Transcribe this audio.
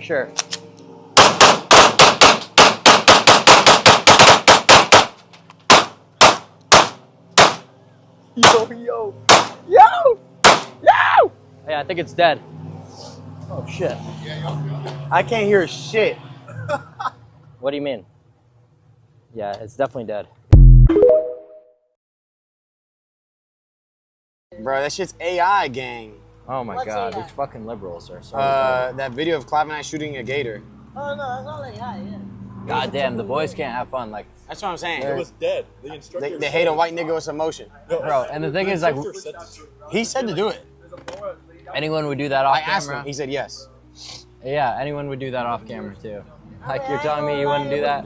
Sure. Yo. Hey, I think it's dead. Oh shit. I can't hear shit. What do you mean? Yeah, it's definitely dead. Bro, that shit's AI, gang. Oh my god, these fucking liberals are so That video of Clive and I shooting a gator. Oh no, that's not AI, yeah. God damn, the boys can't have fun. Like, That's what I'm saying. It was dead. The instructor. They hate a white nigga with emotion. bro, and the thing is, like, He said to do it. anyone would do that off I asked camera. him. He said yes. Yeah, anyone would do that off camera too. Like, you're telling me you wouldn't do that?